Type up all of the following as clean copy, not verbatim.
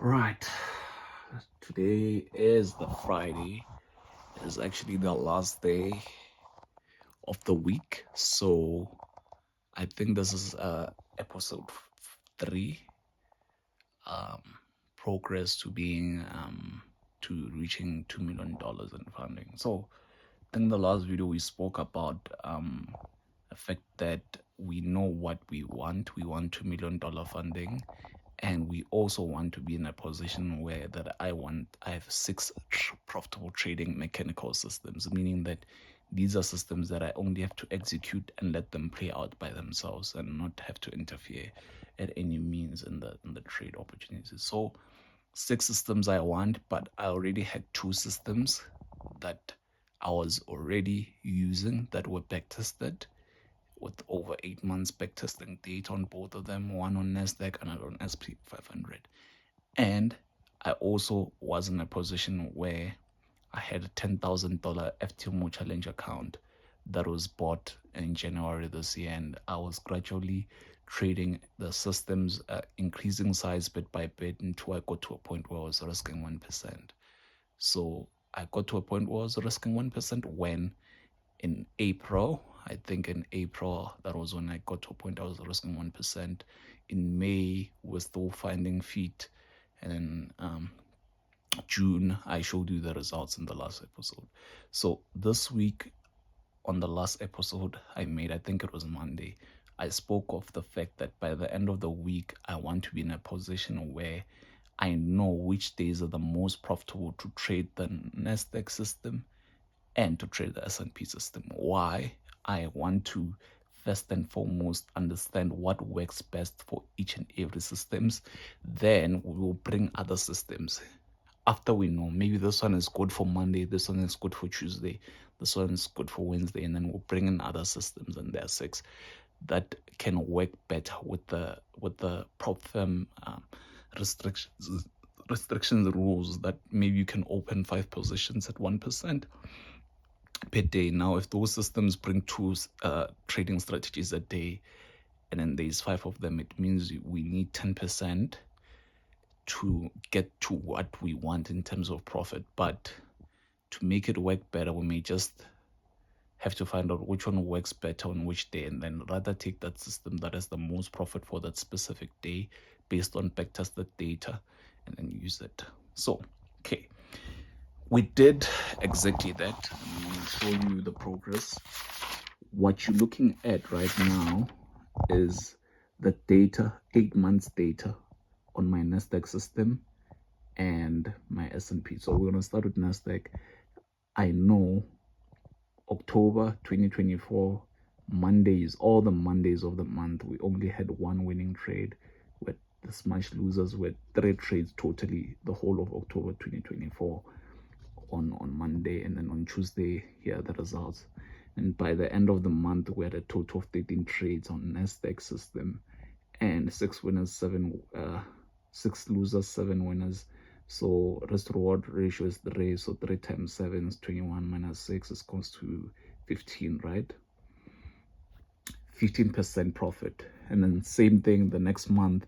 Right. Today is the Friday. It is actually the last day of the week. So I think this is episode 3. Um, Progress to being to reaching $2 million in funding. So I think the last video we spoke about the fact that we know what we want. We want $2 million funding, and we also want to be in a position where that I have 6 profitable trading mechanical systems, meaning that these are systems that I only have to execute and let them play out by themselves and not have to interfere at any means in the trade opportunities. So 6 systems I want, but I already had 2 systems that I was already using that were back tested with over 8 months backtesting data on both of them, one on NASDAQ, another on SP 500. And I also was in a position where I had a $10,000 ftmo challenge account that was bought in January this year, and I was gradually trading the systems, increasing size bit by bit until I got to a point where I was risking 1%. So I got to a point where I was risking 1% when in April. I think in April, that was when I got to a point I was risking 1%. In May, we're still finding feet. And in June, I showed you the results in the last episode. So this week, on the last episode I made, I think it was Monday, I spoke of the fact that by the end of the week, I want to be in a position where I know which days are the most profitable to trade the NASDAQ system and to trade the S&P system. Why? I want to first and foremost understand what works best for each and every systems. Then we will bring other systems. After we know, maybe this one is good for Monday, this one is good for Tuesday, this one is good for Wednesday, and then we'll bring in other systems, and there are 6 that can work better with the prop firm restrictions rules, that maybe you can open 5 positions at 1% per day. Now, if those systems bring 2 trading strategies a day, and then there's 5 of them, it means we need 10% to get to what we want in terms of profit. But to make it work better, we may just have to find out which one works better on which day, and then rather take that system that has the most profit for that specific day based on backtested data, and then use it. So, okay, we did exactly that. I'm going to show you the progress. What you're looking at right now is the data, 8 months data on my NASDAQ system and my S&P. So we're going to start with NASDAQ. I know October 2024, Mondays, all the Mondays of the month, we only had 1 winning trade. With the smash losers were 3 trades totally the whole of October 2024 on Monday, and then on Tuesday, here are the results. And by the end of the month, we had a total of 13 trades on NASDAQ system, and 6 winners, 6 losers, 7 winners. So risk reward ratio is 3. So 3 times 7 is 21 minus 6 is close to 15, right? 15% profit. And then same thing the next month,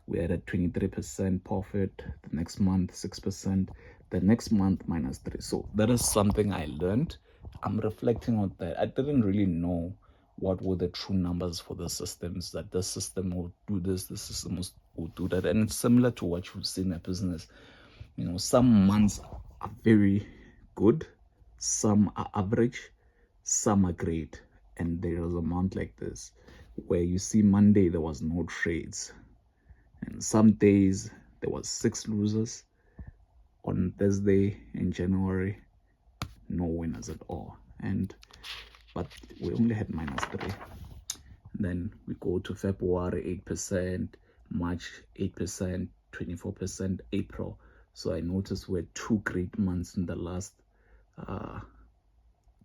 we had a 23% profit. The next month, 6%. The next month, minus 3. So that is something I learned. I'm reflecting on that. I didn't really know what were the true numbers for the systems, that this system will do this system will do that. And it's similar to what you've seen in a business. You know, some months are very good, some are average, some are great. And there is a month like this where you see Monday there was no trades, and some days there was 6 losers. On Thursday in January, no winners at all. But we only had minus 3. Then we go to February, 8%, March, 8%, 24%, April. So I noticed we had 2 great months in the last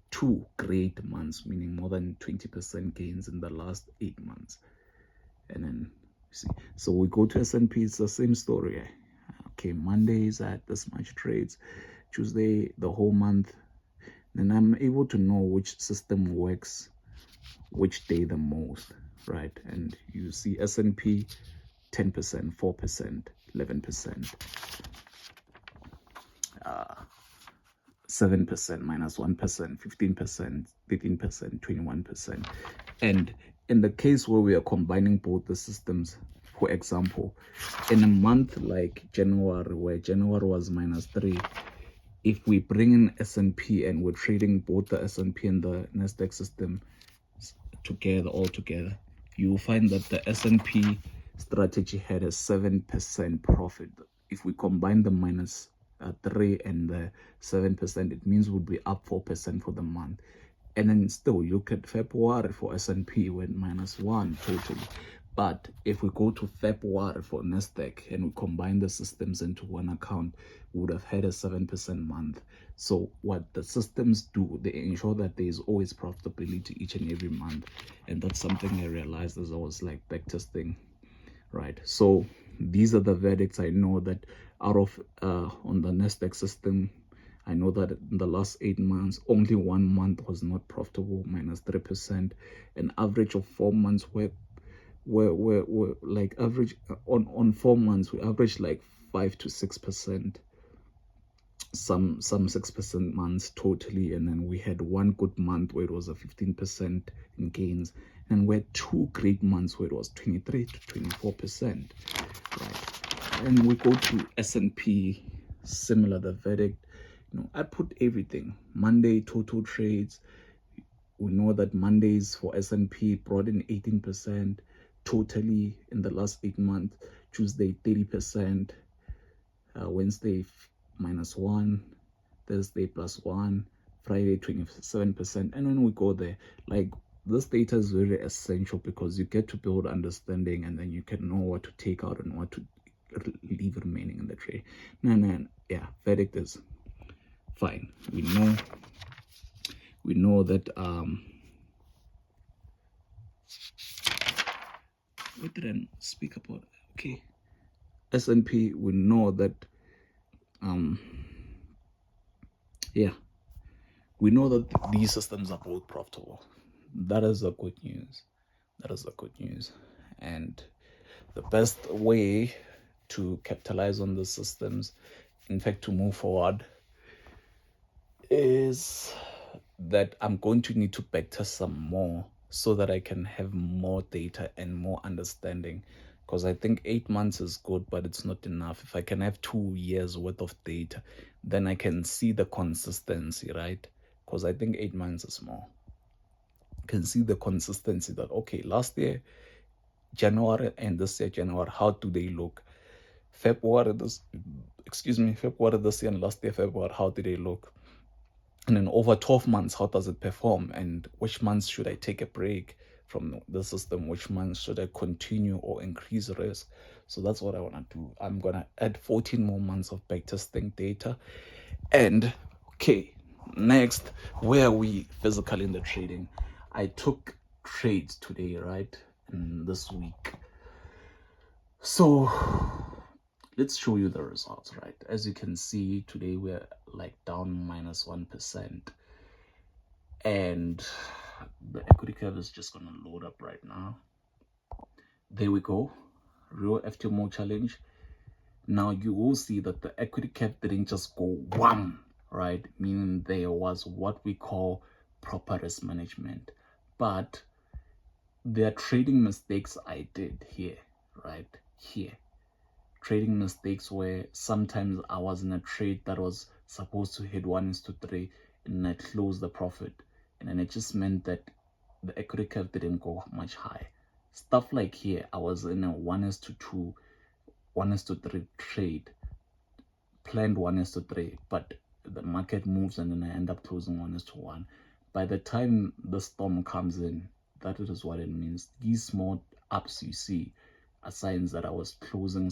2 great months, meaning more than 20% gains in the last 8 months. And then see, so we go to S&P, it's the same story. Okay, Mondays I had this much trades, Tuesday the whole month. Then I'm able to know which system works which day the most, right? And you see S&P 10%, 4%, 11%, 7% minus 1%, 15%, 13%, 21%. And in the case where we are combining both the systems, for example, in a month like January, where January was -3, if we bring in S&P and we're trading both the S&P and the Nasdaq system all together, you will find that the S&P strategy had a 7% profit. If we combine the -3 and the 7%, it means we'll be up 4% for the month. And then still look at February for S&P went -1 totally. But if we go to February for Nasdaq and we combine the systems into one account, we would have had a 7% month. So what the systems do, they ensure that there is always profitability each and every month. And that's something I realized as I was like backtesting, right? So these are the verdicts. I know that out of on the Nasdaq system, I know that in the last 8 months, only 1 month was not profitable, -3%. An average of 4 months were like average on 4 months, we averaged like 5 to 6%, some 6% months totally. And then we had 1 good month where it was a 15% in gains, and we had 2 great months where it was 23 to 24%, right? And we go to S&P, similar, the verdict. I put everything. Monday total trades, we know that Mondays for S&P brought in 18% totally in the last 8 months. Tuesday 30%, Wednesday -1, Thursday +1, Friday 27%. And when we go there, like, this data is very essential because you get to build understanding, and then you can know what to take out and what to leave remaining in the trade. Yeah, verdict is fine. We know that what did I speak about? Okay, S&P, we know that yeah, we know that these systems are both profitable. That is the good news. That is the good news. And the best way to capitalize on the systems, in fact, to move forward, is that I'm going to need to backtest some more so that I can have more data and more understanding. Because I think 8 months is good, but it's not enough. If I can have 2 years worth of data, then I can see the consistency, right? Because I think 8 months is more. You can see the consistency that, okay, last year January and this year January, how do they look? February this year and last year February, how did they look? And then over 12 months, how does it perform? And which months should I take a break from the system? Which months should I continue or increase risk? So that's what I want to do. I'm going to add 14 more months of backtesting data. And okay, next, where are we physically in the trading? I took trades today, right? And this week. So let's show you the results, right? As you can see, today we're like down -1%. And the equity curve is just gonna load up right now. There we go. Real ftmo challenge. Now you will see that the equity curve didn't just go wham, right? Meaning there was what we call proper risk management. But there are trading mistakes I did here, right? Here. Trading mistakes where sometimes I was in a trade that was supposed to hit 1:3 and I closed the profit, and then it just meant that the equity curve didn't go much high. Stuff like here, I was in a 1:2, 1:3 trade, planned 1:3, but the market moves and then I end up closing 1:1. By the time the storm comes in, that is what it means. These small ups you see are signs that I was closing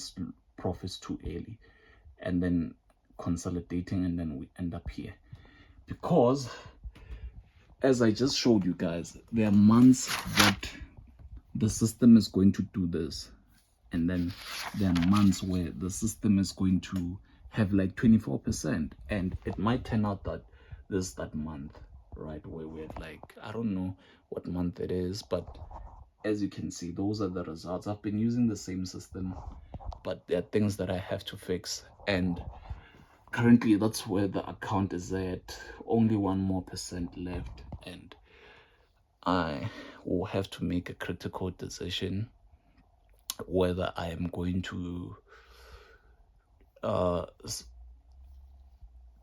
profits too early and then consolidating, and then we end up here. Because as I just showed you guys, there are months that the system is going to do this, and then there are months where the system is going to have like 24%, and it might turn out that that month, right, where we're like, I don't know what month it is, but as you can see, those are the results. I've been using the same system, but there are things that I have to fix, and currently that's where the account is at. Only 1% more left, and I will have to make a critical decision whether I am going to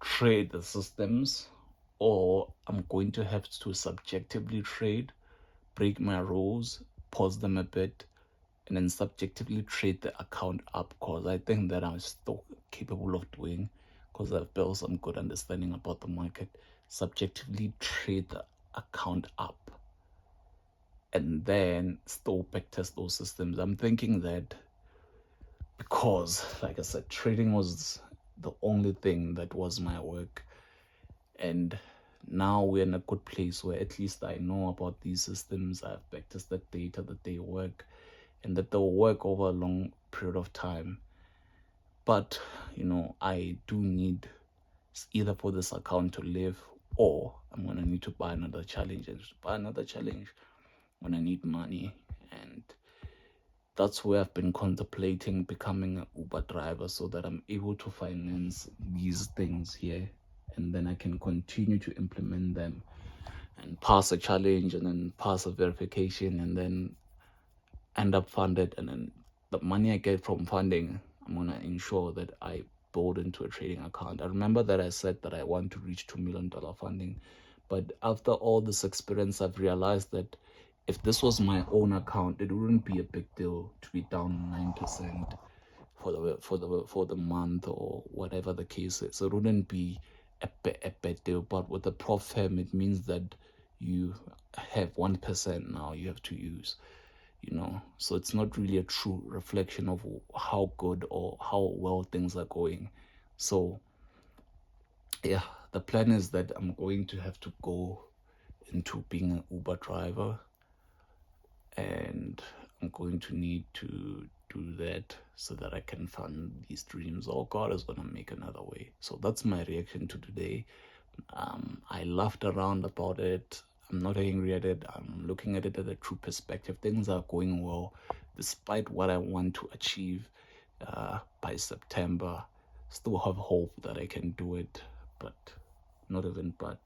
trade the systems, or I'm going to have to subjectively trade, break my rules, pause them a bit, and then subjectively trade the account up, because I think that I'm still capable of doing, because I've built some good understanding about the market. Subjectively trade the account up and then still backtest those systems. I'm thinking that because, like I said, trading was the only thing that was my work, and now we're in a good place where at least I know about these systems. I've backtested data that they work and that they'll work over a long period of time. But I do need either for this account to live, or I'm gonna need to buy another challenge, and to buy another challenge when I need money. And that's where I've been contemplating becoming an Uber driver, so that I'm able to finance these things here, and then I can continue to implement them and pass a challenge and then pass a verification and then end up funded. And then the money I get from funding, I'm going to ensure that I build into a trading account. I remember that I said that I want to reach $2 million funding, but after all this experience, I've realized that if this was my own account, it wouldn't be a big deal to be down 9% for the month or whatever the case is. It wouldn't be a bad deal. But with the prop firm, it means that you have 1% now you have to use. So it's not really a true reflection of how good or how well things are going. So yeah, the plan is that I'm going to have to go into being an Uber driver, and I'm going to need to do that so that I can fund these dreams, or God is going to make another way. So that's my reaction to today. I laughed around about it. I'm not angry at it. I'm looking at it at a true perspective. Things are going well, despite what I want to achieve by September. Still have hope that I can do it, but not even but.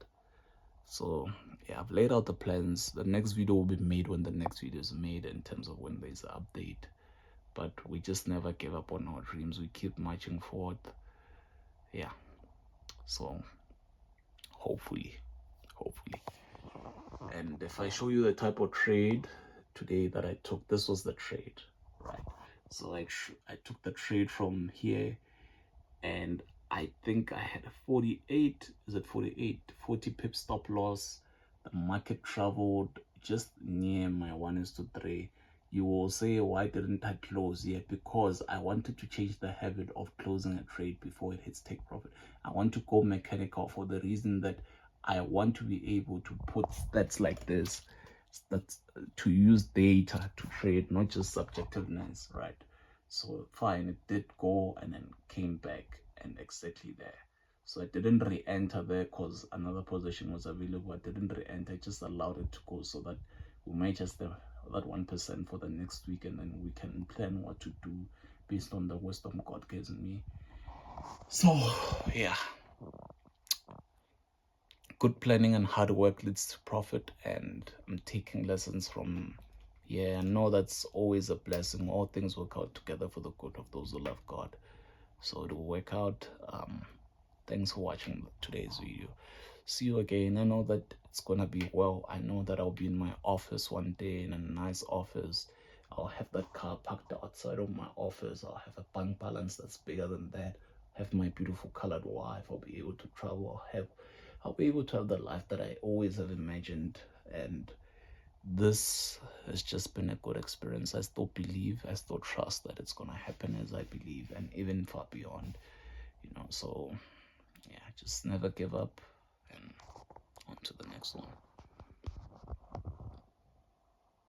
So yeah, I've laid out the plans. The next video will be made when the next video is made, in terms of when there's an update. But we just never give up on our dreams. We keep marching forward. Yeah. So hopefully. And if I show you the type of trade today that I took, this was the trade, right? So I took the trade from here, and I think I had a 48, is it 48, 40 pip stop loss. The market traveled just near my 1:3. You will say, why didn't I close yet? Because I wanted to change the habit of closing a trade before it hits take profit. I want to go mechanical, for the reason that I want to be able to put stats like this, that's to use data to trade, not just subjectiveness, right? So fine, it did go and then came back and exactly there. So I didn't re-enter there because another position was available. I didn't re-enter, I just allowed it to go, so that we might just have that 1% for the next week, and then we can plan what to do based on the wisdom God gives me. So yeah, good planning and hard work leads to profit, and I'm taking lessons from I know that's always a blessing. All things work out together for the good of those who love God, so it will work out. Thanks for watching today's video. See you again. I know that it's gonna be well. I know that I'll be in my office one day, in a nice office. I'll have that car parked outside of my office. I'll have a bank balance that's bigger than that. Have my beautiful colored wife. I'll be able to travel. I'll be able to have the life that I always have imagined. And this has just been a good experience. I still believe, I still trust that it's gonna happen as I believe, and even far beyond. So yeah, just never give up, and on to the next one.